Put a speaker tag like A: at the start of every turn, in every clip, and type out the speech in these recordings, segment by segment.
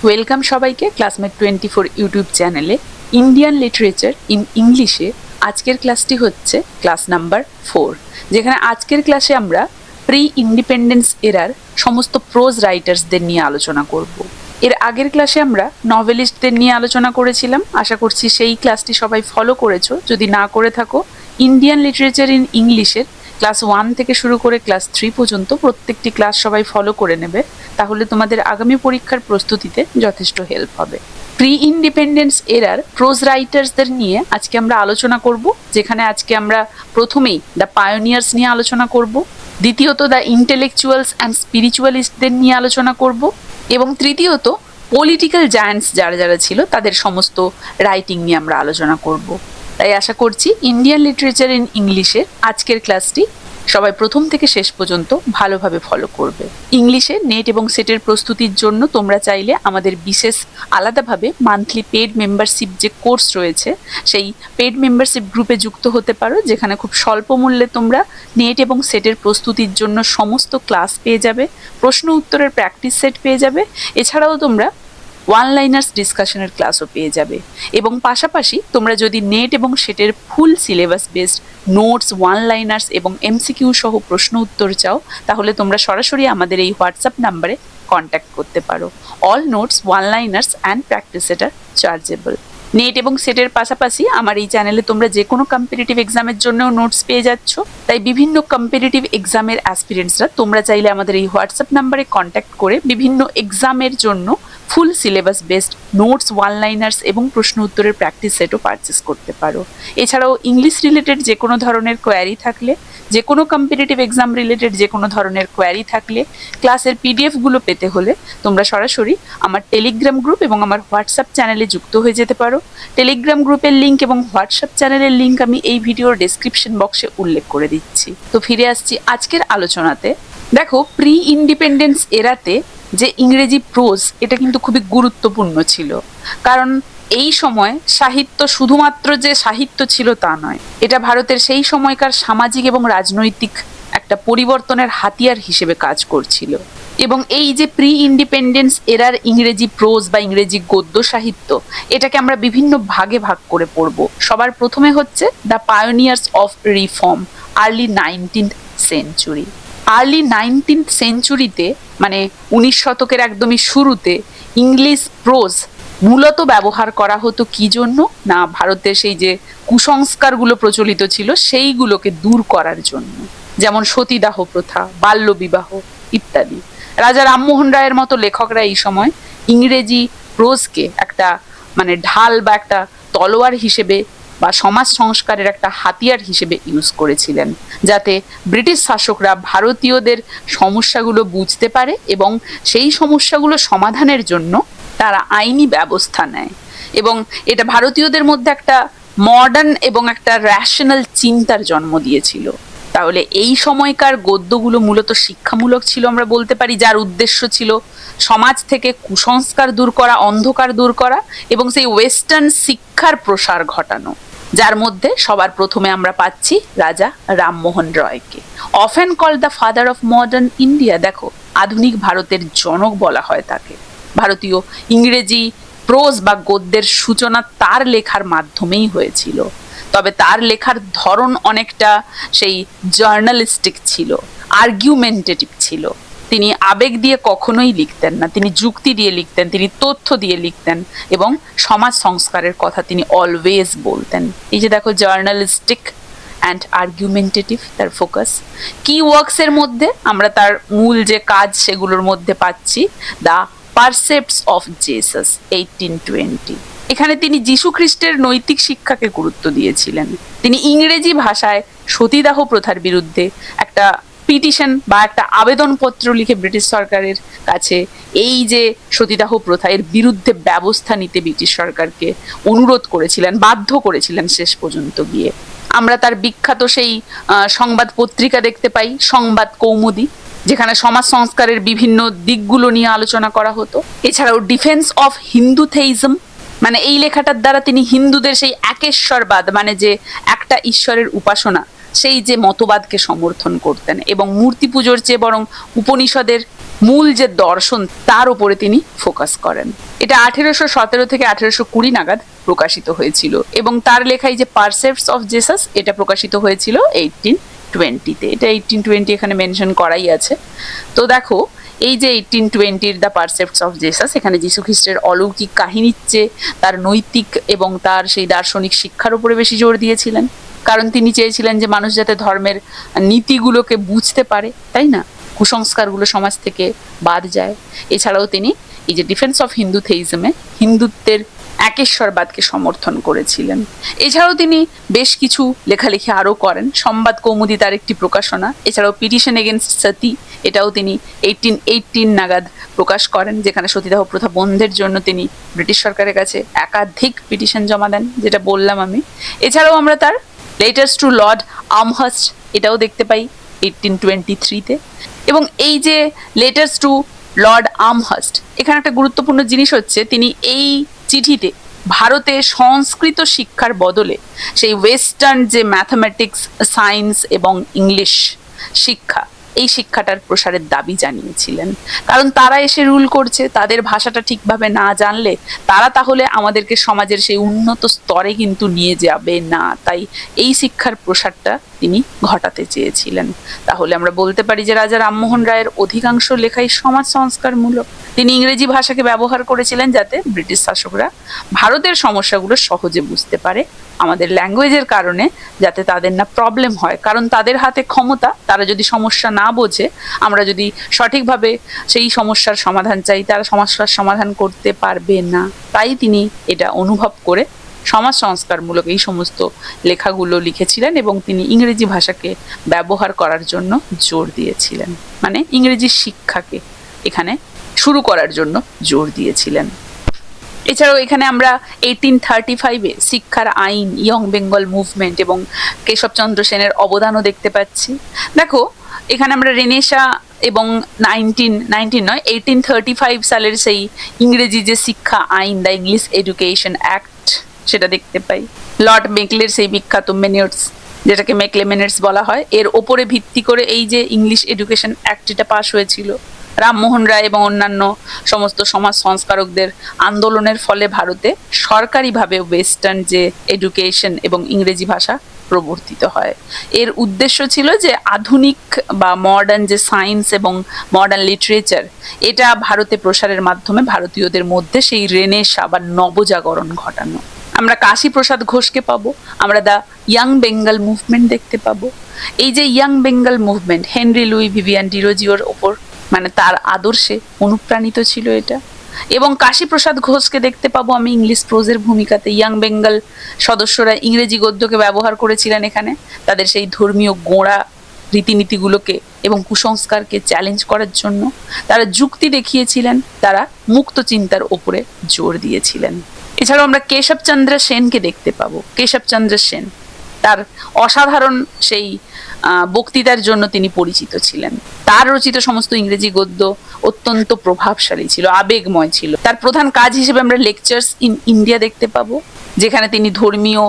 A: Welcome সবাইকে classmate 24 YouTube চ্যানেলে Indian literature in ইংলিশে আজকের ক্লাসটি হচ্ছে ক্লাস নাম্বার 4, যেখানে আজকের ক্লাসে আমরা প্রি ইন্ডিপেন্ডেন্স এরার সমস্ত প্রোজ রাইটার্সদের নিয়ে আলোচনা করব। এর আগের ক্লাসে আমরা নভেলিস্টদের নিয়ে আলোচনা করেছিলাম। আশা করছি সেই ক্লাসটি সবাই ফলো করেছো। যদি না করে থাকো, ইন্ডিয়ান লিটারেচার ইন ইংলিশের ক্লাস 1 থেকে শুরু করে ক্লাস 3 পর্যন্ত প্রত্যেকটি ক্লাস সবাই ফলো করে নেবে, তাহলে তোমাদের আগামী পরীক্ষার প্রস্তুতিতে যথেষ্ট হেল্প হবে। প্রি ইন্ডিপেন্ডেন্স এরার প্রোজ রাইটার্সদের নিয়ে আজকে আমরা আলোচনা করব, যেখানে আজকে আমরা প্রথমেই দ্য পায়োনিয়ার্স নিয়ে আলোচনা করব, দ্বিতীয়ত দ্য ইন্টেলেকচুয়ালস অ্যান্ড স্পিরিচুয়ালিস্টদের নিয়ে আলোচনা করব, এবং তৃতীয়ত পলিটিক্যাল জায়ান্টস যারা যারা ছিল তাদের সমস্ত রাইটিং নিয়ে আমরা আলোচনা করব। তাই আশা করছি ইন্ডিয়ান লিটারেচার ইন ইংলিশের আজকের ক্লাসটি সবাই প্রথম থেকে শেষ পর্যন্ত ভালোভাবে ফলো করবে। ইংলিশে নেট এবং সেটের প্রস্তুতির জন্য তোমরা চাইলে আমাদের বিশেষ আলাদাভাবে মান্থলি পেড মেম্বারশিপ যে কোর্স রয়েছে, সেই পেড মেম্বারশিপ গ্রুপে যুক্ত হতে পারো, যেখানে খুব স্বল্প মূল্যে তোমরা নেট এবং সেটের প্রস্তুতির জন্য সমস্ত ক্লাস পেয়ে যাবে, প্রশ্ন উত্তরের প্র্যাকটিস সেট পেয়ে যাবে। এছাড়াও তোমরা ওয়ান লাইনার্স ডিসকাশনের ক্লাসও পেয়ে যাবে, এবং পাশাপাশি তোমরা যদি নেট এবং সেটের full syllabus based notes, one liners এবং এমসিকিউ সহ প্রশ্ন উত্তর চাও, তাহলে তোমরা সরাসরি আমাদের এই হোয়াটসঅ্যাপ নাম্বারে কন্ট্যাক্ট করতে পারো। All notes, one liners and practice set আর চার্জেবল। নেট এবং সেটের পাশাপাশি আমার এই চ্যানেলে তোমরা যে কোনো কম্পিটিটিভ এক্সামের জন্যও নোটস পেয়ে যাচ্ছ। তাই বিভিন্ন কম্পিটিটিভ এক্সামের অ্যাসপিরেন্টসরা তোমরা চাইলে আমাদের এই হোয়াটসঅ্যাপ নাম্বারে কন্ট্যাক্ট করে বিভিন্ন এক্সামের জন্য full syllabus based notes, one liners এবং প্রশ্ন উত্তরের প্র্যাকটিস সেটও পারচেস করতে পারো। এছাড়াও ইংলিশ রিলেটেড যে কোনো ধরনের কোয়ারি থাকলে, যে কোনো কম্পিটিটিভ এক্সাম রিলেটেড যে কোনো ধরনের কোয়ারি থাকলে, ক্লাসের পিডিএফগুলো পেতে হলে তোমরা সরাসরি আমার টেলিগ্রাম গ্রুপ এবং আমার হোয়াটসঅ্যাপ চ্যানেলে যুক্ত হয়ে যেতে পারো। টেলিগ্রাম গ্রুপের লিঙ্ক এবং হোয়াটসঅ্যাপ চ্যানেলের লিঙ্ক আমি এই ভিডিওর ডেসক্রিপশন বক্সে উল্লেখ করে দিচ্ছি। তো ফিরে আসছি আজকের আলোচনাতে। দেখো, প্রি ইন্ডিপেন্ডেন্স এরাতে যে ইংরেজি প্রোজ, এটা কিন্তু খুবই গুরুত্বপূর্ণ ছিল, কারণ এই সময় সাহিত্য শুধুমাত্র যে সাহিত্য ছিল তা নয়, এটা ভারতের সেই সময়কার সামাজিক এবং রাজনৈতিক একটা পরিবর্তনের হাতিয়ার হিসেবে কাজ করছিল। এবং এই যে প্রি ইন্ডিপেন্ডেন্স এরার ইংরেজি প্রোজ বা ইংরেজি গদ্য সাহিত্য, এটাকে আমরা বিভিন্ন ভাগে ভাগ করে পড়ব। সবার প্রথমে হচ্ছে the pioneers of reform, early 19th century. Early 19th সেঞ্চুরিতে, মানে 19 শতকের একদমই শুরুতে, ইংলিশ প্রোজ মূলত ব্যবহার করা হতো কি জন্য না, ভারতের সেই যে কুসংস্কারগুলো প্রচলিত ছিল সেইগুলোকে দূর করার জন্য, যেমন সতীদাহ প্রথা, বাল্যবিবাহ ইত্যাদি। রাজা রামমোহন রায়ের মতো লেখকরা এই সময় ইংরেজি প্রোজকে একটা ঢাল বা একটা তলোয়ার হিসেবে বা সমাজ সংস্কারের একটা হাতিয়ার হিসেবে ইউজ করেছিলেন, যাতে ব্রিটিশ শাসকরা ভারতীয়দের সমস্যাগুলো বুঝতে পারে এবং সেই সমস্যাগুলো সমাধানের জন্য তারা আইনি ব্যবস্থা নেয়। এবং এটা ভারতীয়দের মধ্যে একটা মডার্ন এবং একটা র্যাশনাল চিন্তার জন্ম দিয়েছিল। তাহলে এই সময়কার গদ্যগুলো মূলত শিক্ষামূলক ছিল, আমরা বলতে পারি, যার উদ্দেশ্য ছিল সমাজ থেকে কুসংস্কার দূর করা, অন্ধকার দূর করা এবং সেই ওয়েস্টার্ন শিক্ষার প্রসার ঘটানো, যার মধ্যে সবার প্রথমে আমরা পাচ্ছি রাজা রামমোহন রয়কে, often called the father of modern India. দেখো, আধুনিক ভারতের জনক বলা হয় তাকে। ভারতীয় ইংরেজি প্রোজ বা গদ্যের সূচনা তার লেখার মাধ্যমেই হয়েছিল, তবে তার লেখার ধরন অনেকটা সেই জার্নালিস্টিক ছিল, আর্গুমেন্টেটিভ ছিল। তিনি আবেগ দিয়ে কখনোই লিখতেন না, তিনি যুক্তি দিয়ে লিখতেন, তিনি তথ্য দিয়ে লিখতেন এবং সমাজ সংস্কারের কথা তিনি অলওয়েজ বলতেন। এই যে দেখো, জার্নালিস্টিক অ্যান্ড আর্গুমেন্টেটিভ তার ফোকাস। কি ওয়ার্কসের মধ্যে আমরা তার মূল যে কাজ সেগুলোর মধ্যে পাচ্ছি দ্য পারসেপ্টস অফ জেসাস 1820। এখানে তিনি যীশু খ্রিস্টের নৈতিক শিক্ষাকে গুরুত্ব দিয়েছিলেন। তিনি ইংরেজি ভাষায় সতীদাহ প্রথার বিরুদ্ধে একটা পিটিশন বা একটা আবেদনপত্র লিখে ব্রিটিশ সরকারের কাছে এই যে সতীদাহ প্রথা, এর বিরুদ্ধে ব্যবস্থা নিতে ব্রিটিশ সরকারকে অনুরোধ করেছিলেন, বাধ্য করেছিলেন শেষ পর্যন্ত গিয়ে। আমরা তার বিখ্যাত সেই সংবাদ পত্রিকা দেখতে পাই, সংবাদ কৌমুদী, যেখানে সমাজ সংস্কারের বিভিন্ন দিকগুলো নিয়ে আলোচনা করা হতো। এছাড়াও ডিফেন্স অফ হিন্দুথেইজম, এই লেখাটার দ্বারা তিনি হিন্দুদের সেই একেশ্বরবাদ, যে একটা ঈশ্বরের উপাসনা, সেই যে মতবাদকে সমর্থন করতেন এবং মূর্তি পুজোর চেয়ে বরং উপনিষদের মূল যে দর্শন তার উপরে তিনি ফোকাস করেন। এটা 1817 থেকে 1820 নাগাদ প্রকাশিত হয়েছিল এবং তার লেখায় যে পারসেপ্টস অফ জেসাস এটা প্রকাশিত হয়েছিল 1820-তে। এটা 1820 এখানে মেনশন করাই আছে। তো দেখো এই যে 1820-র দ্য পারসেপ্টস অফ জেসাস, এখানে যীশু খ্রিস্টের অলৌকিক কাহিনীর চেয়ে তার নৈতিক এবং তার সেই দার্শনিক শিক্ষার উপরে বেশি জোর দিয়েছিলেন, কারণ তিনি চেয়েছিলেন যে মানুষ যাতে ধর্মের নীতিগুলোকে বুঝতে পারে, তাই না, কুসংস্কারগুলো সমাজ থেকে বাদ যায়। এছাড়াও তিনি এই যে ডিফেন্স অফ হিন্দু থেইজমে হিন্দুত্বের একেশ্বরবাদকে সমর্থন করেছিলেন। এছাড়াও তিনি বেশ কিছু লেখালেখি আরও করেন। সংবাদ কৌমুদি তার একটি প্রকাশনা। এছাড়াও পিটিশন এগেনস্ট সতী, এটাও তিনি 1818 নাগাদ প্রকাশ করেন, যেখানে সতীদাহ প্রথা বন্ধের জন্য তিনি ব্রিটিশ সরকারের কাছে একাধিক পিটিশন জমা দেন, যেটা বললাম আমি। এছাড়াও আমরা তার লেটার্স টু লর্ড আমহার্স্ট এটাও দেখতে পাই 1823-তে। এবং এই যে লেটার্স টু লর্ড আমহার্স্ট, এখানে একটা গুরুত্বপূর্ণ জিনিস হচ্ছে তিনি এই চিঠিতে ভারতে সংস্কৃত শিক্ষার বদলে সেই ওয়েস্টার্ন যে ম্যাথামেটিক্স, সায়েন্স এবং ইংলিশ শিক্ষা, এই শিক্ষাটার প্রসারের দাবি জানিয়েছিলেন। কারণ তারা এসে রুল করছে, তাদের ভাষাটা ঠিকভাবে না জানলে তারা তাহলে আমাদেরকে সমাজের সেই উন্নত স্তরে কিন্তু নিয়ে যাবে না। তাই এই শিক্ষার প্রসারটা তিনি ঘটাতে চেয়েছিলেন। তাহলে আমরা বলতে পারি যে রাজা রামমোহন রায়ের অধিকাংশ লেখাই সমাজ সংস্কারমূলক। তিনি ইংরেজি ভাষাকে ব্যবহার করেছিলেন যাতে ব্রিটিশ শাসকরা ভারতের সমস্যাগুলো সহজে বুঝতে পারে, আমাদের ল্যাঙ্গুয়েজের কারণে যাতে তাদের না প্রবলেম হয়। কারণ তাদের হাতে ক্ষমতা, তারা যদি সমস্যা না বোঝে, আমরা যদি সঠিকভাবে সেই সমস্যার সমাধান চাই, তারা সমস্যার সমাধান করতে পারবে না। তাই তিনি এটা অনুভব করে সমাজ সংস্কারমূলক এই সমস্ত লেখাগুলো লিখেছিলেন এবং তিনি ইংরেজি ভাষাকে ব্যবহার করার জন্য জোর দিয়েছিলেন, মানে ইংরেজি শিক্ষাকে এখানে শুরু করার জন্য জোর দিয়েছিলেন। এছাড়াও এখানে আমরা 1835-এ শিক্ষার আইন, ইয়ং বেঙ্গল মুভমেন্ট এবং কেশবচন্দ্র সেনের অবদানও দেখতে পাচ্ছি। দেখো এখানে আমরা রেনেসা এবং 1835 সালের সেই ইংরেজি যে শিক্ষা আইন, দ্য ইংলিশ এডুকেশন অ্যাক্ট, সেটা দেখতে পাই। লর্ড মেকলের সেই বিখ্যাত মেনিয়টস, যেটাকে মেকলেমেনেটস বলা হয়, এর ওপরে ভিত্তি করে এই যে ইংলিশ এডুকেশন অ্যাক্ট এটা পাশ হয়েছিল। রামমোহন রায় এবং অন্যান্য সমস্ত সমাজ সংস্কারকদের আন্দোলনের ফলে ভারতে সরকারিভাবে ওয়েস্টার্ন যে এডুকেশন এবং ইংরেজি ভাষা প্রবর্তিত হয়। এর উদ্দেশ্য ছিল যে আধুনিক বা মডার্ন যে সায়েন্স এবং মডার্ন লিটারেচার, এটা ভারতে প্রসারের মাধ্যমে ভারতীয়দের মধ্যে সেই রেনেসা বা নবজাগরণ ঘটানো। আমরা কাশী প্রসাদ ঘোষকে পাবো, আমরা দ্য ইয়াং বেঙ্গল মুভমেন্ট দেখতে পাবো। এই যে young Bengal movement Henry Louis Vivian ডিরোজিওর ওপর, মানে তার আদর্শে অনুপ্রাণিত ছিল এটা। এবং কাশী প্রসাদ ঘোষকে দেখতে পাবো আমি ইংলিশ প্রোজের ভূমিকাতে। ইয়াং বেঙ্গল সদস্যরা ইংরেজি গদ্যকে ব্যবহার করেছিলেন এখানে তাদের সেই ধর্মীয় গোঁড়া রীতিনীতিগুলোকে এবং কুসংস্কারকে চ্যালেঞ্জ করার জন্য। তারা যুক্তি দেখিয়েছিলেন, তারা মুক্ত চিন্তার ওপরে জোর দিয়েছিলেন। এছাড়াও আমরা কেশবচন্দ্র সেনকে দেখতে পাবো। কেশবচন্দ্র সেন তার অসাধারণ সেই বক্তৃতার জন্য তিনি পরিচিত ছিলেন। তার রচিত সমস্ত ইংরেজি গদ্য অত্যন্ত প্রভাবশালী ছিল, আবেগময় ছিল। তার প্রধান কাজ হিসেবে আমরা লেকচার্স ইন ইন্ডিয়া দেখতে পাবো, যেখানে তিনি ধর্মীয়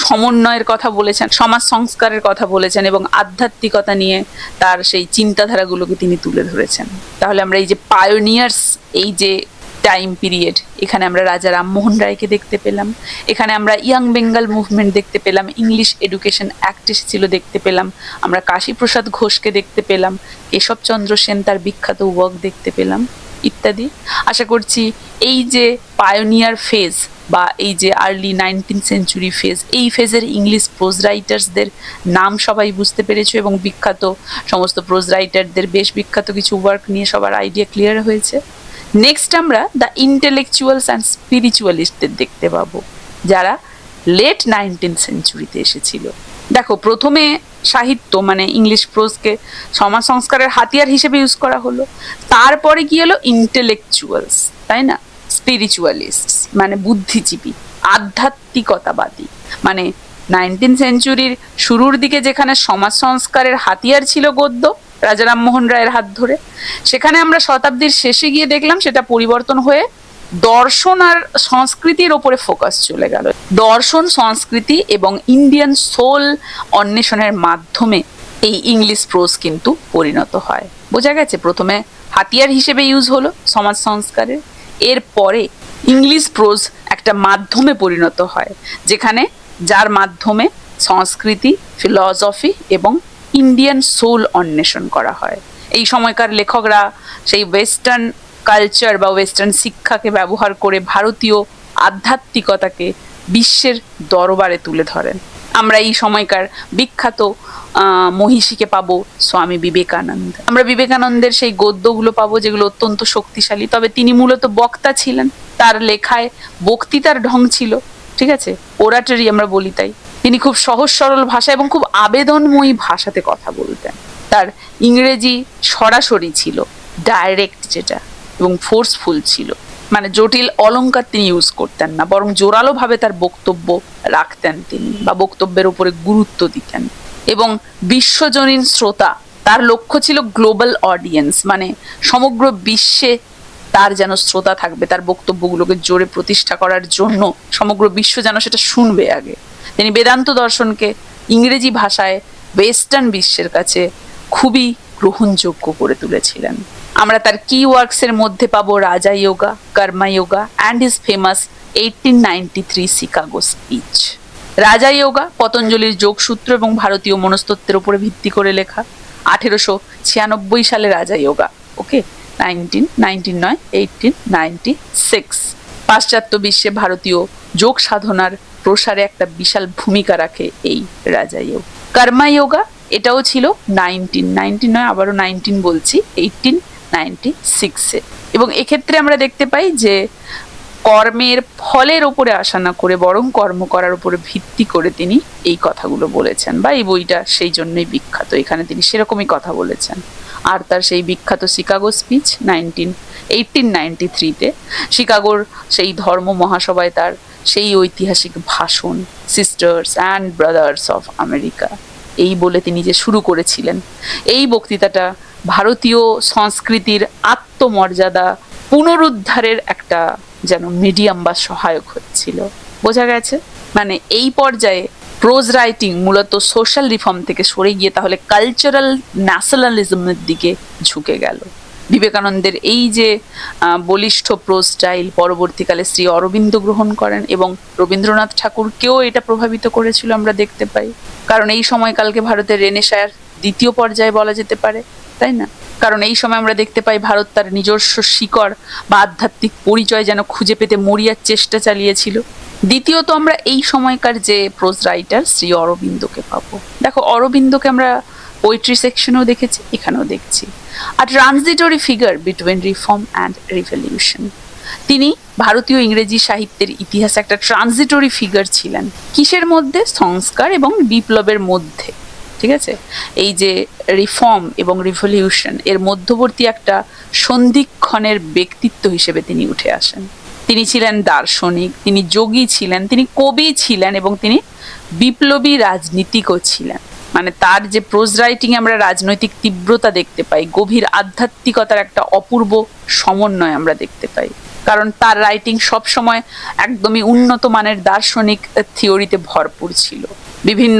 A: সমন্বয়ের কথা বলেছেন, সমাজ সংস্কারের কথা বলেছেন এবং আধ্যাত্মিকতা নিয়ে তার সেই চিন্তাধারাগুলোকে তিনি তুলে ধরেছেন। তাহলে আমরা এই যে পায়োনিয়ার্স, এই যে টাইম পিরিয়ড, এখানে আমরা রাজা রামমোহন রায়কে দেখতে পেলাম, এখানে আমরা ইয়াং বেঙ্গল মুভমেন্ট দেখতে পেলাম, ইংলিশ এডুকেশন অ্যাক্ট এসেছিল দেখতে পেলাম, আমরা কাশী প্রসাদ ঘোষকে দেখতে পেলাম, কেশবচন্দ্র সেন তার বিখ্যাত ওয়ার্ক দেখতে পেলাম ইত্যাদি। আশা করছি এই যে পায়োনিয়ার ফেজ বা এই যে আর্লি 19th সেঞ্চুরি ফেজ, এই ফেজের ইংলিশ প্রোজ রাইটার্সদের নাম সবাই বুঝতে পেরেছো এবং বিখ্যাত সমস্ত প্রোজ রাইটারদের বেশ বিখ্যাত কিছু ওয়ার্ক নিয়ে সবার আইডিয়া ক্লিয়ার হয়েছে। নেক্সট আমরা দ্য ইন্টেলেকচুয়ালস অ্যান্ড স্পিরিচুয়ালিস্টদের দেখতে পাবো, যারা লেট 19th সেঞ্চুরিতে এসেছিল। দেখো প্রথমে সাহিত্য মানে ইংলিশ প্রোজকে সমাজ সংস্কারের হাতিয়ার হিসেবে ইউজ করা হলো, তারপরে কি হলো ইন্টেলেকচুয়ালস, তাই না, স্পিরিচুয়ালিস্ট মানে বুদ্ধিজীবী, আধ্যাত্মিকতাবাদী। মানে 19th সেঞ্চুরির শুরুর দিকে যেখানে সমাজ সংস্কারের হাতিয়ার ছিল গদ্য রাজা রামমোহন রায়ের হাত ধরে, সেখানে আমরা শতাব্দীর শেষে গিয়ে দেখলাম সেটা পরিবর্তন হয়ে দর্শন আর সংস্কৃতির ওপরে ফোকাস চলে গেল। দর্শন, সংস্কৃতি এবং ইন্ডিয়ান সোল অন্বেষণের মাধ্যমে এই ইংলিশ প্রোজ কিন্তু পরিণত হয়। বোঝা গেছে, প্রথমে হাতিয়ার হিসেবে ইউজ হলো সমাজ সংস্কারের। এরপরে ইংলিশ প্রোজ একটা মাধ্যমে পরিণত হয়, যেখানে যার মাধ্যমে সংস্কৃতি, ফিলসফি এবং ইন্ডিয়ান সোল অন্বেষণ করা হয়। এই সময়কার লেখকরা সেই ওয়েস্টার্ন কালচার বা ওয়েস্টার্ন শিক্ষাকে ব্যবহার করে ভারতীয় আধ্যাত্মিকতাকে বিশ্বের দরবারে তুলে ধরেন। আমরা এই সময়কার বিখ্যাত মহিষীকে পাবো স্বামী বিবেকানন্দ। আমরা বিবেকানন্দের সেই গদ্যগুলো পাবো যেগুলো অত্যন্ত শক্তিশালী, তবে তিনি মূলত বক্তা ছিলেন। তার লেখায় বক্তৃতার ঢং ছিল, ঠিক আছে, ওরাটরি আমরা বলি তাই। তিনি খুব সহজ সরল ভাষা এবং খুব আবেদনময়ী ভাষাতে কথা বলতেন। তার ইংরেজি সরাসরি ছিল, ডাইরেক্ট যেটা, এবং ফোর্সফুল ছিল। মানে জটিল অলংকার তিনি ইউজ করতেন না, বরং জোরালোভাবে তার বক্তব্য রাখতেন তিনি, বা বক্তব্যের উপরে গুরুত্ব দিতেন। এবং বিশ্বজনীন শ্রোতা, তার লক্ষ্য ছিল গ্লোবাল অডিয়েন্স, মানে সমগ্র বিশ্বে তার যেন শ্রোতা থাকবে, তার বক্তব্যগুলোকে জোরে প্রতিষ্ঠা করার জন্য সমগ্র বিশ্ব যেন সেটা শুনবে আগে। তিনি বেদান্ত দর্শনকে ইংরেজি ভাষায় ওয়েস্টার্ন বিশ্বের কাছে খুবই গ্রহণযোগ্য করে তুলেছিলেন। আমরা তার কি ওয়ার্কসের মধ্যে পাবো Raja Yoga, Karma Yoga and his famous 1893 Chicago speech. Raja Yoga পতঞ্জলির যোগসূত্র এবং ভারতীয় মনস্তত্ত্বের উপরে ভিত্তি করে লেখা। 1896 সালে রাজা যোগা, ওকে, 1896। পাশ্চাত্য বিশ্বে ভারতীয় যোগ সাধনার প্রসারে একটা বিশাল ভূমিকা রাখে এই রাজা যোগ। কর্মা যোগা এটাও ছিল 19 নয়, আবারও 19 বলছি, 1896-এ। এবং এক্ষেত্রে আমরা দেখতে পাই যে কর্মের ফলের ওপরে আশা না করে বরং কর্ম করার উপরে ভিত্তি করে তিনি এই কথাগুলো বলেছেন, বা এই বইটা সেই জন্যই বিখ্যাত। এখানে তিনি সেরকমই কথা বলেছেন। আর তার সেই বিখ্যাত শিকাগো স্পিচ 1893-তে শিকাগোর সেই ধর্ম মহাসভায় তার সেই ঐতিহাসিক ভাষণ, sisters and brothers of America, এই বলে তিনি যে শুরু করেছিলেন, এই বক্তৃতাটা ভারতীয় সংস্কৃতির আত্মমর্যাদা পুনরুদ্ধারের একটা যেন মিডিয়াম বা সহায়ক হচ্ছিল। বোঝা গেছে? মানে এই পর্যায়ে প্রোজ রাইটিং মূলত সোশ্যাল রিফর্ম থেকে সরে গিয়ে তাহলে কালচারাল ন্যাশনালিজমের দিকে ঝুঁকে গেল। বিবেকানন্দের এই যে বলিষ্ঠ প্রোজ স্টাইল পরবর্তীকালে শ্রী অরবিন্দ গ্রহণ করেন, এবং রবীন্দ্রনাথ ঠাকুরকেও এটা প্রভাবিত করেছিল আমরা দেখতে পাই। কারণ এই সময়কালকে ভারতের রেনেসাঁর দ্বিতীয় পর্যায়ে বলা যেতে পারে, তাই না? কারণ এই সময় আমরা দেখতে পাই ভারত তার নিজস্ব শিকড় বা আধ্যাত্মিক পরিচয় যেন খুঁজে পেতে মরিয়ার চেষ্টা চালিয়েছিল। দ্বিতীয়ত আমরা এই সময়কার যে প্রোজ রাইটার শ্রী অরবিন্দকে পাবো। দেখো, অরবিন্দকে আমরা পোয়েট্রি সেকশনেও দেখেছি, এখানেও দেখছি। আর transitory figure between reform and revolution, তিনি ভারতীয় ইংরেজি সাহিত্যের ইতিহাসে একটা ট্রানজিটরি ফিগার ছিলেন। কিসের মধ্যে? সংস্কার এবং বিপ্লবের মধ্যে, ঠিক আছে? এই যে রিফর্ম এবং রিভলিউশন এর মধ্যবর্তী একটা সন্ধিক্ষণের ব্যক্তিত্ব হিসেবে তিনি উঠে আসেন। তিনি ছিলেন দার্শনিক, তিনি যোগী ছিলেন, তিনি কবি ছিলেন, এবং তিনি বিপ্লবী রাজনীতিকও ছিলেন। মানে তার যে প্রোজ রাইটিং আমরা রাজনৈতিক তীব্রতা দেখতে পাই, গভীর আধ্যাত্মিকতার একটা অপূর্ব সমন্বয় আমরা দেখতে পাই। কারণ তার রাইটিং সবসময় একদমই উন্নত মানের দার্শনিক থিওরিতে ভরপুর ছিল। বিভিন্ন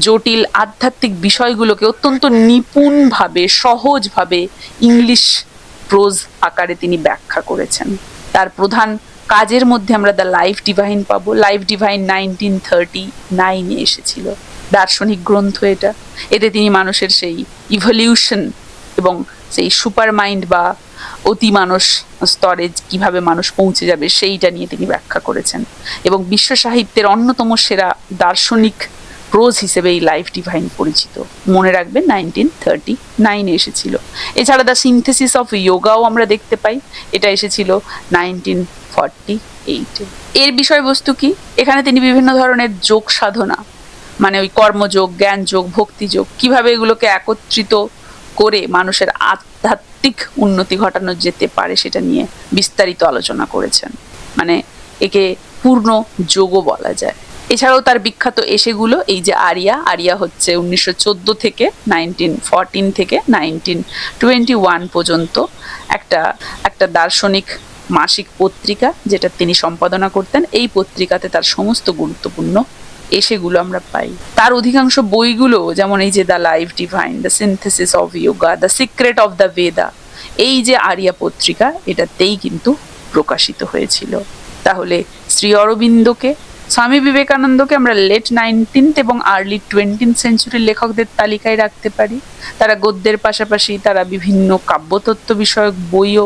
A: জটিল আধ্যাত্মিক বিষয়গুলোকে অত্যন্ত নিপুণভাবে, সহজভাবে ইংলিশ প্রোজ আকারে তিনি ব্যাখ্যা করেছেন। তার প্রধান কাজের মধ্যে আমরা দ্য লাইফ ডিভাইন পাবো। লাইফ ডিভাইন 1939-এ এসেছিল, দার্শনিক গ্রন্থ এটা। এতে তিনি মানুষের সেই ইভলিউশন এবং সেই সুপার মাইন্ড বা অতি মানস স্তরে কিভাবে মানুষ পৌঁছে যাবে সেইটা নিয়ে তিনি ব্যাখ্যা করেছেন। এবং বিশ্ব সাহিত্যের অন্যতম সেরা দার্শনিক প্রোজ হিসেবে এই লাইফ ডিভাইন পরিচিত। মনে রাখবেন 1939-এ এসেছিল। এছাড়া দ্য সিনথেসিস অফ যোগাও আমরা দেখতে পাই, এটা এসেছিল 1948-এ। এর বিষয়বস্তু কি? এখানে তিনি বিভিন্ন ধরনের যোগ সাধনা, মানে ওই কর্মযোগ, জ্ঞানযোগ, ভক্তিযোগ, কিভাবে এগুলোকে একত্রিত করে মানুষের আধ্যাত্মিক উন্নতি ঘটানো যেতে পারে সেটা নিয়ে বিস্তারিত আলোচনা করেছেন। মানে একে পূর্ণ যোগও বলা যায়। এছাড়াও তার বিখ্যাত এসেগুলো, এই যে আরিয়া হচ্ছে 1914 থেকে 1914 থেকে 1921 পর্যন্ত একটা দার্শনিক মাসিক পত্রিকা, যেটা তিনি সম্পাদনা করতেন। এই পত্রিকাতে তার সমস্ত গুরুত্বপূর্ণ এসেগুলো আমরা পাই। তার অধিকাংশ বইগুলো, যেমন এই যে the life divine, the synthesis of yoga, the secret of the বেদা, এই যে আরিয়া পত্রিকা, এটাতেই কিন্তু প্রকাশিত হয়েছিল। তাহলে শ্রী অরবিন্দকে, স্বামী বিবেকানন্দকে আমরা লেট 19th এবং আর্লি 20th সেঞ্চুরির লেখকদের তালিকায় রাখতে পারি। তারা গদ্যের পাশাপাশি তারা বিভিন্ন কাব্যতত্ত্ব বিষয়ক বইও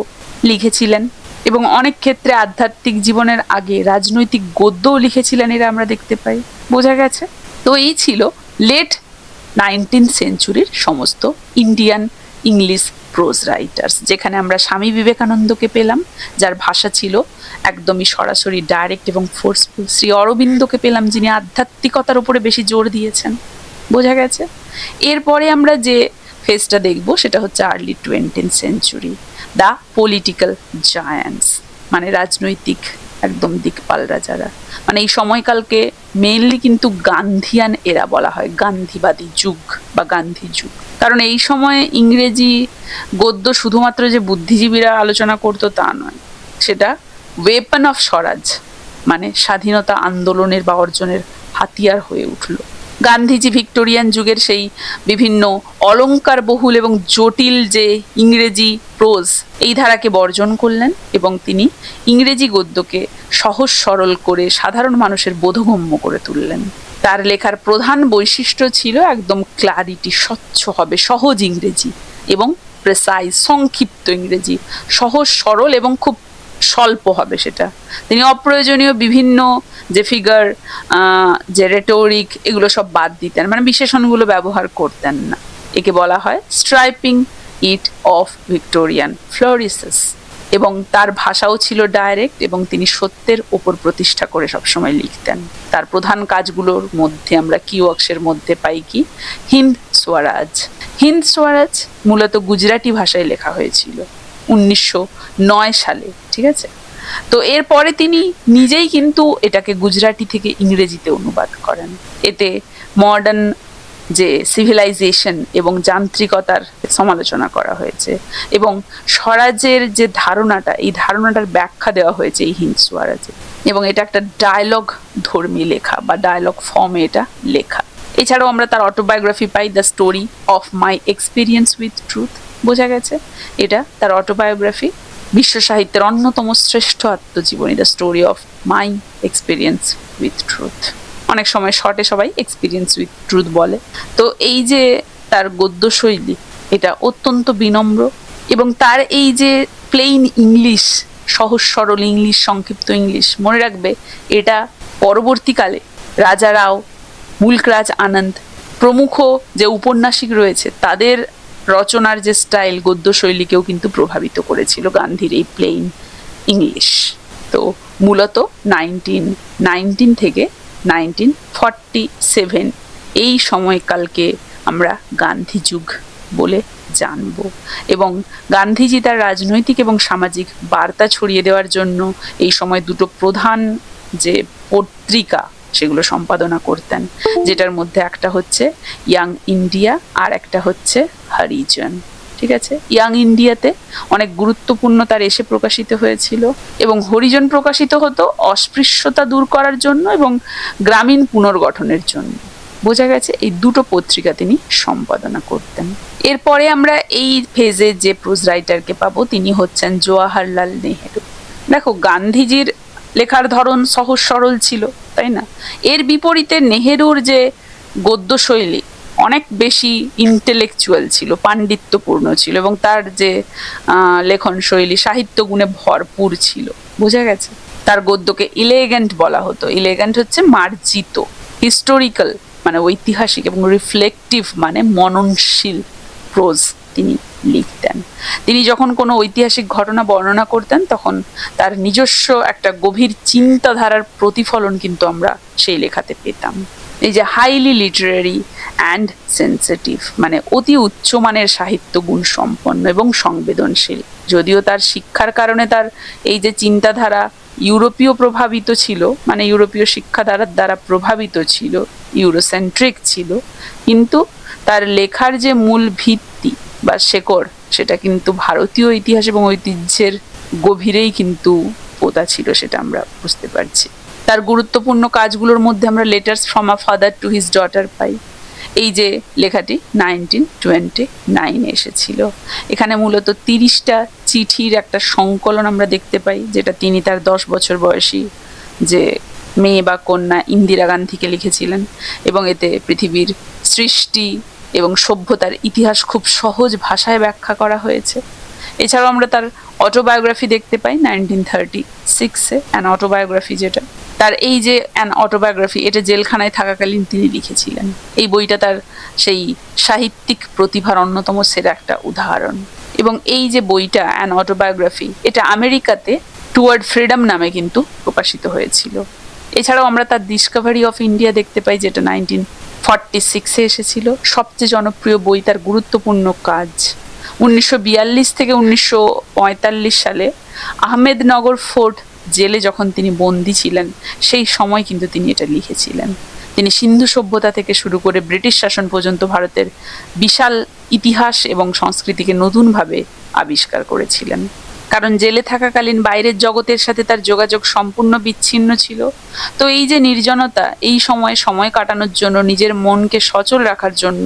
A: লিখেছিলেন এবং অনেক ক্ষেত্রে আধ্যাত্মিক জীবনের আগে রাজনৈতিক গদ্যও লিখেছিলেন, এরা আমরা দেখতে পাই। বোঝা গেছে? তো এই ছিল লেট 19th সেঞ্চুরির সমস্ত ইন্ডিয়ান ইংলিশ প্রোজ রাইটার্স, যেখানে আমরা স্বামী বিবেকানন্দকে পেলাম, যার ভাষা ছিল একদমই সরাসরি ডাইরেক্ট এবং ফোর্সফুল। শ্রী অরবিন্দকে পেলাম, যিনি আধ্যাত্মিকতার উপরে বেশি জোর দিয়েছেন। বোঝা গেছে? এরপরে আমরা যে ফেজটা দেখব সেটা হচ্ছে early 20th century, the political giants, মানে রাজনৈতিক একদম দিকপালরা যারা, মানে এই সময়কালকে মেইনলি কিন্তু গান্ধিয়ান এরা বলা হয়, গান্ধীবাদী যুগ বা গান্ধী যুগ। কারণ এই সময়ে ইংরেজি গদ্য শুধুমাত্র যে বুদ্ধিজীবীরা আলোচনা করতো তা নয়, সেটা ওয়েপন অফ স্বরাজ, মানে স্বাধীনতা আন্দোলনের বা অর্জনের হাতিয়ার হয়ে উঠল। গান্ধীজি ভিক্টোরিয়ান যুগের সেই বিভিন্ন অলংকার বহুল এবং জটিল যে ইংরেজি প্রোজ, এই ধারাকে বর্জন করলেন এবং তিনি ইংরেজি গদ্যকে সহজ সরল করে সাধারণ মানুষের বোধগম্য করে তুললেন। তার লেখার প্রধান বৈশিষ্ট্য ছিল একদম ক্লারিটি, স্বচ্ছ হবে, সহজ ইংরেজি এবং প্রেসাইজ, সংক্ষিপ্ত ইংরেজি, সহজ সরল এবং খুব স্বল্প হবে সেটা। তিনি অপ্রয়োজনীয় বিভিন্ন যে ফিগার, যে রেটোরিক, এগুলো সব বাদ দিতেন, মানে বিশেষণগুলো ব্যবহার করতেন না। একে বলা হয় স্ট্রাইপিং ইট অফ ভিক্টোরিয়ান ফ্লোরিসেস। এবং তার ভাষাও ছিল ডাইরেক্ট এবং তিনি সত্যের ওপর প্রতিষ্ঠা করে সবসময় লিখতেন। তার প্রধান কাজগুলোর মধ্যে আমরা কিওয়াক্সের মধ্যে পাই কি, হিন্দ স্বরাজ। হিন্দ স্বরাজ মূলত গুজরাটি ভাষায় লেখা হয়েছিল 1909 সালে, ঠিক আছে? তো এরপরে তিনি নিজেই কিন্তু এটাকে গুজরাটি থেকে ইংরেজিতে অনুবাদ করেন। এতে মডার্ন যে সিভিলাইজেশন এবং যান্ত্রিকতার সমালোচনা করা হয়েছে এবং স্বরাজের যে ধারণাটা, এই ধারণাটার ব্যাখ্যা দেওয়া হয়েছে এই হিন্দ স্বরাজে। এবং এটা একটা ডায়লগ ধর্মী লেখা বা ডায়লগ ফর্মে এটা লেখা। এছাড়াও আমরা তার autobiography pi, the story of my experience with truth. বোঝা গেছে? এটা তার অটোবায়োগ্রাফি, বিশ্ব সাহিত্যের অন্যতম শ্রেষ্ঠ আত্মজীবনী, the story of my experience with truth. অনেক সময় শর্টে সবাই এক্সপিরিয়েন্স উইথ ট্রুথ বলে। তো এই যে তার গদ্যশৈলী, এটা অত্যন্ত বিনম্র এবং তার এই যে প্লেইন ইংলিশ, সহজ সরল ইংলিশ, সংক্ষিপ্ত ইংলিশ, মনে রাখবে এটা পরবর্তীকালে রাজা রাও, মুলকরাজ আনন্দ প্রমুখ যে উপন্যাসিক রয়েছে তাদের রচনার যে স্টাইল, গদ্যশৈলীকেও কিন্তু প্রভাবিত করেছিল গান্ধীর এই প্লেইন ইংলিশ। তো মূলত 1919 থেকে 1947 এই সময়কালকে আমরা গান্ধী যুগ বলে জানব। এবং গান্ধীজি তার রাজনৈতিক এবং সামাজিক বার্তা ছড়িয়ে দেওয়ার জন্য এই সময় দুটো প্রধান যে পত্রিকা সেগুলো সম্পাদনা করতেন, যেটার মধ্যে একটা হচ্ছে ইয়াং ইন্ডিয়া আর একটা হচ্ছে হরিজন। ঠিক আছে? ইয়াং ইন্ডিয়াতে অনেক গুরুত্বপূর্ণ তার এসে প্রকাশিত হয়েছিল এবং হরিজন প্রকাশিত হতো অস্পৃশ্যতা দূর করার জন্য এবং গ্রামীণ পুনর্গঠনের জন্য। বোঝা গেছে? এই দুটো পত্রিকা তিনি সম্পাদনা করতেন। এরপরে আমরা এই ফেজে যে প্রোজ রাইটারকে পাবো তিনি হচ্ছেন জওয়াহরলাল নেহেরু। দেখো, গান্ধীজির লেখার ধরন সহজ সরল ছিল, তাই না? এর বিপরীতে নেহেরুর যে গদ্যশৈলী অনেক বেশি ইন্টেলেকচুয়াল ছিল, পাণ্ডিত্যপূর্ণ ছিল এবং তার যে লেখন শৈলী সাহিত্য গুণে ভরপুর ছিল। বোঝা গেছে? তার গদ্যকে ইলেগেন্ট বলা হতো। ইলেগেন্ট হচ্ছে মার্জিত, হিস্টোরিক্যাল মানে ঐতিহাসিক, এবং রিফ্লেকটিভ মানে মননশীল প্রোজ তিনি লিখতেন। তিনি যখন কোনো ঐতিহাসিক ঘটনা বর্ণনা করতেন তখন তার নিজস্ব একটা গভীর চিন্তাধারার প্রতিফলন কিন্তু আমরা সেই লেখাতে পেতাম। এই যে হাইলি লিটারারি অ্যান্ড সেন্সিটিভ মানে অতি উচ্চমানের সাহিত্য গুণ সম্পন্ন এবং সংবেদনশীল। যদিও তার শিক্ষার কারণে তার এই যে চিন্তাধারা ইউরোপীয় প্রভাবিত ছিল, মানে ইউরোপীয় শিক্ষাধারার দ্বারা প্রভাবিত ছিল, ইউরোসেন্ট্রিক ছিল, কিন্তু তার লেখার যে মূল ভিত্তি বা শেকড় সেটা কিন্তু ভারতীয় ইতিহাস এবং ঐতিহ্যের গভীরেই কিন্তু পোতা ছিল, সেটা আমরা বুঝতে পারছি। তার গুরুত্বপূর্ণ কাজগুলোর মধ্যে আমরা letters from a father to his daughter পাই। এই যে লেখাটি 1929 এসেছিল। এখানে মূলত 30টা চিঠির একটা সংকলন আমরা দেখতে পাই, যেটা তিনি তার 10 বছর বয়সী যে মেয়ে বা কন্যা ইন্দিরা গান্ধীকে লিখেছিলেন, এবং এতে পৃথিবীর সৃষ্টি এবং সভ্যতার ইতিহাস খুব সহজ ভাষায় ব্যাখ্যা করা হয়েছে। এছাড়াও আমরা তার অটোবায়োগ্রাফি দেখতে পাই 1936-এ, অ্যান অটোবায়োগ্রাফি, যেটা তার এই যে অ্যান অটোবায়োগ্রাফি, এটা জেলখানায় থাকাকালীন তিনি লিখেছিলেন। এই বইটা তার সেই সাহিত্যিক প্রতিভার অন্যতম সেরা একটা উদাহরণ। এবং এই যে বইটা অ্যান অটোবায়োগ্রাফি, এটা আমেরিকাতে টুয়ার্ড ফ্রিডম নামে কিন্তু প্রকাশিত হয়েছিল। এছাড়াও আমরা তার ডিসকভারি অফ ইন্ডিয়া দেখতে পাই, যেটা 1946-এ এসেছিল। সবচেয়ে জনপ্রিয় বই, তার গুরুত্বপূর্ণ কাজ 1942 থেকে 1945 সালে আহমেদনগর ফোর্ট জেলে যখন তিনি বন্দী ছিলেন, সেই সময় কিন্তু তিনি এটা লিখেছিলেন। তিনি সিন্ধু সভ্যতা থেকে শুরু করে ব্রিটিশ শাসন পর্যন্ত ভারতের বিশাল ইতিহাস এবং সংস্কৃতিকে নতুনভাবে আবিষ্কার করেছিলেন। কারণ জেলে থাকাকালীন বাইরের জগতের সাথে তার যোগাযোগ সম্পূর্ণ বিচ্ছিন্ন ছিল। তো এই যে নির্জনতা, এই সময় কাটানোর জন্য, নিজের মনকে সচল রাখার জন্য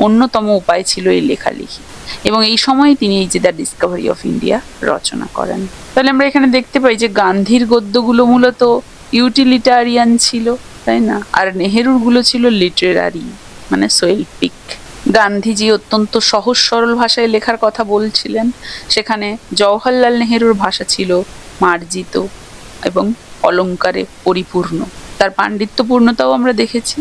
A: অন্যতম উপায় ছিল এই লেখালেখি। এবং এই সময় তিনি এই যে দ্য ডিসকভারি অফ ইন্ডিয়া রচনা করেন। তাহলে আমরা এখানে দেখতে পাই যে গান্ধীর গদ্যগুলো মূলত ইউটিলিটারিয়ান ছিল, তাই না? আর নেহেরুর গুলো ছিল লিটারারি, মানে শৈল্পিক। গান্ধীজি অত্যন্ত সহজ সরল ভাষায় লেখার কথা বলছিলেন, সেখানে জওহরলাল নেহেরুর ভাষা ছিল মার্জিত এবং অলঙ্কারে পরিপূর্ণ। তার পাণ্ডিত্যপূর্ণতাও আমরা দেখেছি।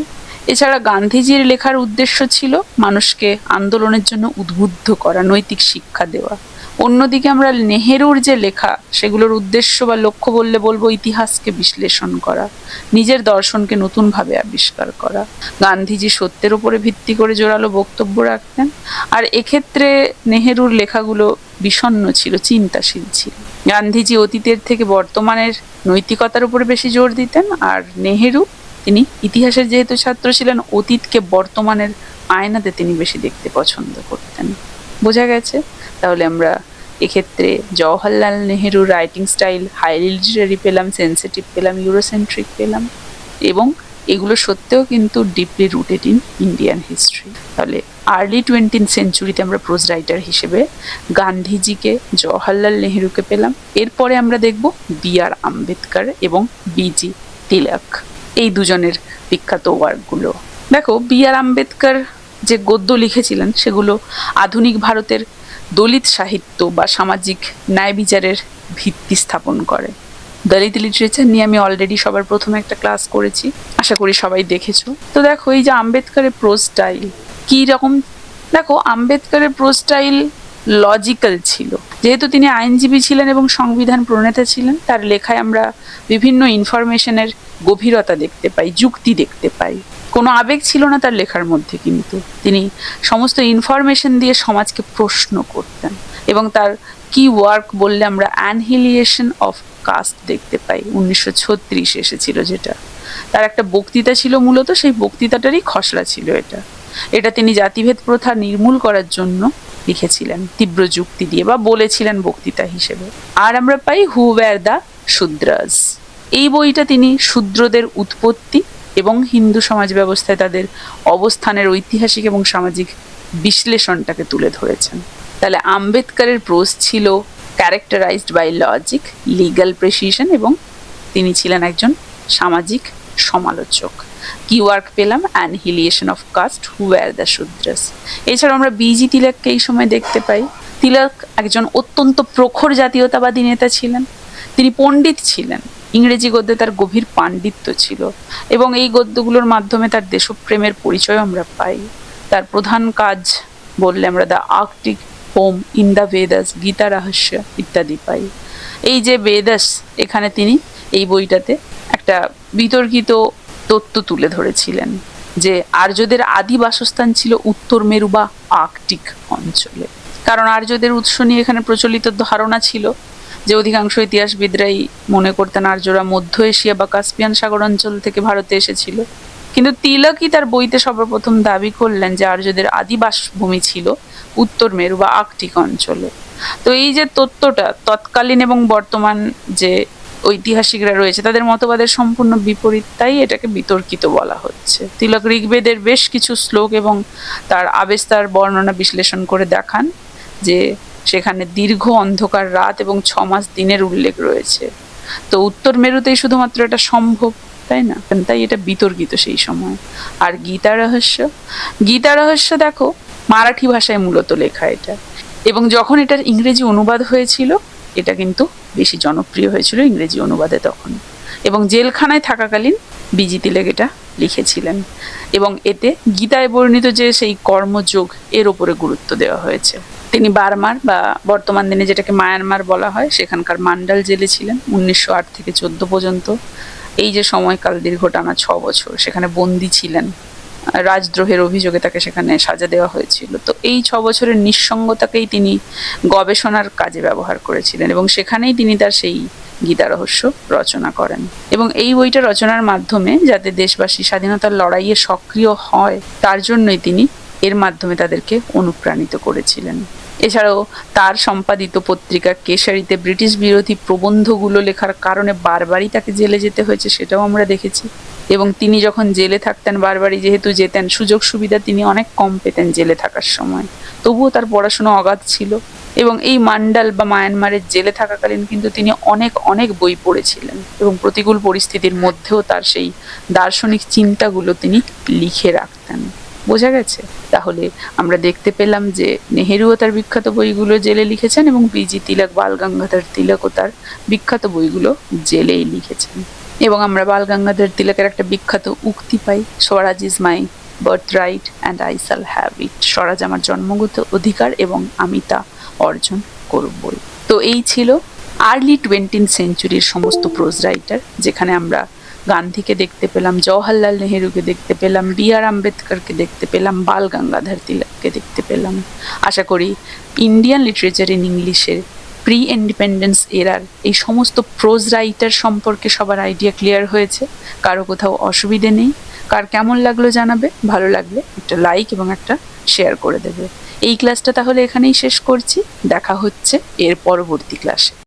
A: এছাড়া গান্ধীজির লেখার উদ্দেশ্য ছিল মানুষকে আন্দোলনের জন্য উদ্বুদ্ধ করা, নৈতিক শিক্ষা দেওয়া। অন্যদিকে আমরা নেহেরুর যে লেখা, সেগুলোর উদ্দেশ্য বা লক্ষ্য বলবো ইতিহাসকে বিশ্লেষণ করা, নিজের দর্শনকে নতুনভাবে আবিষ্কার করা। গান্ধীজি সত্যের উপরে ভিত্তি করে জোরালো বক্তব্য রাখতেন, আর এক্ষেত্রে নেহেরুর লেখাগুলো বিষণ্ণ ছিল, চিন্তাশীল ছিল। গান্ধীজি অতীতের থেকে বর্তমানের নৈতিকতার উপরে বেশি জোর দিতেন, আর নেহেরু তিনি ইতিহাসের যেহেতু ছাত্র ছিলেন, অতীতকে বর্তমানের আয়নাতে তিনি বেশি দেখতে পছন্দ করতেন। বোঝা গেছে? তাহলে আমরা এক্ষেত্রে জওহরলাল নেহেরুর রাইটিং স্টাইল হাইলি লিটারি পেলাম, সেন্সিটিভ পেলাম, ইউরোসেন্ট্রিক পেলাম, এবং এগুলো সত্ত্বেও কিন্তু deeply rooted in Indian history. তাহলে আর্লি 20th সেঞ্চুরিতে আমরা প্রোজ রাইটার হিসেবে গান্ধীজিকে, জওহরলাল নেহেরুকে পেলাম। এরপরে আমরা দেখব বি.আর. আম্বেদকর এবং বি.জি. তিলক, এই দুজনের বিখ্যাত ওয়ার্কগুলো। দেখো, বি.আর. আম্বেদকর যে গদ্য লিখেছিলেন, সেগুলো আধুনিক ভারতের দলিত সাহিত্য বা সামাজিক ন্যায় বিচারের ভিত্তি স্থাপন করে। দলিত লিটারেচার নিয়ে আমি অলরেডি সবার প্রথমে একটা ক্লাস করেছি, আশা করি সবাই দেখেছো। তো দেখো, এই যে আম্বেদকরের প্রোজ স্টাইল কী রকম, দেখো আম্বেদকরের প্রোজ স্টাইল লজিক্যাল ছিল। যেহেতু তিনি আইনজীবী ছিলেন এবং সংবিধান প্রণেতা ছিলেন, তার লেখায় আমরা বিভিন্ন ইনফরমেশনের গভীরতা দেখতে পাই, যুক্তি দেখতে পাই। কোনো আবেগ ছিল না তার লেখার মধ্যে, কিন্তু তিনি সমস্ত ইনফরমেশন দিয়ে সমাজকে প্রশ্ন করতেন। এবং তার কি ওয়ার্ক বললে আমরা অ্যানহিলিয়েশন অফ কাস্ট দেখতে পাই, 1936 এসেছিল, যেটা তার একটা বক্তৃতা ছিল। মূলত সেই বক্তৃতাটারই খসড়া ছিল এটা তিনি জাতিভেদ প্রথা নির্মূল করার জন্য লিখেছিলেন, তীব্র যুক্তি দিয়ে, বা বলেছিলেন বক্তৃতা হিসেবে। আর আমরা পাই হু ওয়্যার দ্য শূদ্রাস, এই বইটা তিনি শূদ্রদের উৎপত্তি এবং হিন্দু সমাজ ব্যবস্থায় তাদের অবস্থানের ঐতিহাসিক এবং সামাজিক বিশ্লেষণটাকে তুলে ধরেছেন। তাহলে আম্বেদকরের প্রোজ ছিল characterised by logic, legal precision, এবং তিনি ছিলেন একজন সামাজিক সমালোচক। কি ওয়ার্ক পেলাম? Annihilation of caste, who were the Shudras. এছাড়াও আমরা বি.জি. তিলককে এই সময় দেখতে পাই। তিলক একজন অত্যন্ত প্রখর জাতীয়তাবাদী নেতা ছিলেন। তিনি পণ্ডিত ছিলেন, ইংরেজি গদ্যে তার গভীর পাণ্ডিত্য ছিল, এবং এই গদ্যগুলোর মাধ্যমে তার দেশপ্রেমের পরিচয় আমরা পাই। তার প্রধান কাজ বললে আমরা the Arctic home in the Vedas, Gita রহস্য ইত্যাদি পাই। এই যে বেদাস, এখানে তিনি এই বইটাতে একটা বিতর্কিত তত্ত্ব তুলে ধরেছিলেন যে আর্যদের আদি বাসস্থান ছিল উত্তর মেরু বা আর্কটিক অঞ্চলে। কারণ আর্যদের উৎস নিয়ে এখানে প্রচলিত ধারণা ছিল যে অধিকাংশ ইতিহাসবিদরাই মনে করতেন আর্যরা মধ্য এশিয়া বা কাস্পিয়ান সাগর অঞ্চল থেকে ভারতে এসেছিল। কিন্তু তিলকই তার বইতে সর্বপ্রথম দাবি করলেন যে আর্যদের আদি বাসভূমি ছিল উত্তর মেরু বা আর্কটিক অঞ্চলে। তো এই যে তত্ত্বটা তৎকালীন এবং বর্তমান যে ঐতিহাসিকরা রয়েছে তাদের মতবাদের সম্পূর্ণ বিপরীত, তাই এটাকে বিতর্কিত বলা হচ্ছে। তিলক ঋগ্বেদের বেশ কিছু শ্লোক এবং তার আবেস্তার বর্ণনা বিশ্লেষণ করে দেখান যে সেখানে দীর্ঘ অন্ধকার রাত এবং 6 মাস দিনের উল্লেখ রয়েছে। তো উত্তর মেরুতেই শুধুমাত্র এটা সম্ভব, তাই না? তাই এটা বিতর্কিত সেই সময়। আর গীতা রহস্য দেখো মারাঠি ভাষায় মূলত লেখা এটা, এবং যখন এটার ইংরেজি অনুবাদ হয়েছিল এটা কিন্তু বেশি জনপ্রিয় হয়েছিল ইংরেজি অনুবাদে তখন, এবং জেলখানায় থাকাকালীন বিজি তিলক এটা লিখেছিলেন, এবং এতে গীতায় বর্ণিত যে সেই কর্মযোগ এর ওপরে গুরুত্ব দেওয়া হয়েছে। তিনি বার্মার বা বর্তমান দিনে যেটাকে মায়ানমার বলা হয় সেখানকার মান্ডাল জেলে ছিলেন 1908 থেকে 14 পর্যন্ত। এই যে সময়কাল দীর্ঘ টানা 6 বছর সেখানে বন্দী ছিলেন, রাজদ্রোহের অভিযোগে তাকে সেখানে সাজা দেওয়া হয়েছিল। তো এই 6 বছরের নিঃসঙ্গতাকেই তিনি গবেষণার কাজে ব্যবহার করেছিলেন, এবং সেখানেই তিনি তার সেই গীতা রহস্য রচনা করেন। এবং এই বইটা রচনার মাধ্যমে যাতে দেশবাসী স্বাধীনতার লড়াইয়ে সক্রিয় হয় তার জন্যই তিনি এর মাধ্যমে তাদেরকে অনুপ্রাণিত করেছিলেন। এছাড়াও তার সম্পাদিত পত্রিকা কেশারিতে ব্রিটিশ বিরোধী প্রবন্ধগুলো লেখার কারণে বারবারই তাকে জেলে যেতে হয়েছে, সেটাও আমরা দেখেছি। এবং তিনি যখন জেলে থাকতেন বারবারই যেহেতু যেতেন, সুযোগ সুবিধা তিনি অনেক কম পেতেন জেলে থাকার সময়, তবুও তার পড়াশোনা অগাধ ছিল। এবং এই মান্ডাল বা মায়ানমারের জেলে থাকাকালীন কিন্তু তিনি অনেক বই পড়েছিলেন, এবং প্রতিকূল পরিস্থিতির মধ্যেও তার সেই দার্শনিক চিন্তাগুলো তিনি লিখে রাখতেন। বোঝা গেছে? তাহলে আমরা দেখতে পেলাম যে নেহেরুও তার বিখ্যাত বইগুলো জেলে লিখেছেন, এবং বিজি তিলক, বাল গঙ্গাধর তিলকও তার বিখ্যাত বইগুলো জেলেই লিখেছেন। এবং আমরা বাল গঙ্গাধর তিলকের একটা বিখ্যাত উক্তি পাই, Swaraj is my birth right and I shall have it. Swaraj আমার জন্মগত অধিকার এবং আমি তা অর্জন করবই। তো এই ছিল আর্লি 20th সেঞ্চুরির সমস্ত প্রোজ রাইটার, যেখানে আমরা গান্ধীকে দেখতে পেলাম, জওহরলাল নেহেরুকে দেখতে পেলাম, বি.আর. আম্বেদকরকে দেখতে পেলাম, বাল গঙ্গাধর তিলককে দেখতে পেলাম। আশা করি ইন্ডিয়ান লিটারেচার ইন ইংলিশের প্রি ইন্ডিপেন্ডেন্স এরার এই সমস্ত প্রোজ রাইটার সম্পর্কে সবার আইডিয়া ক্লিয়ার হয়েছে। কারো কোথাও অসুবিধে নেই। কার কেমন লাগলো জানাবে, ভালো লাগলে একটা লাইক এবং একটা শেয়ার করে দেবে। এই ক্লাসটা তাহলে এখানেই শেষ করছি, দেখা হচ্ছে এর পরবর্তী ক্লাসে।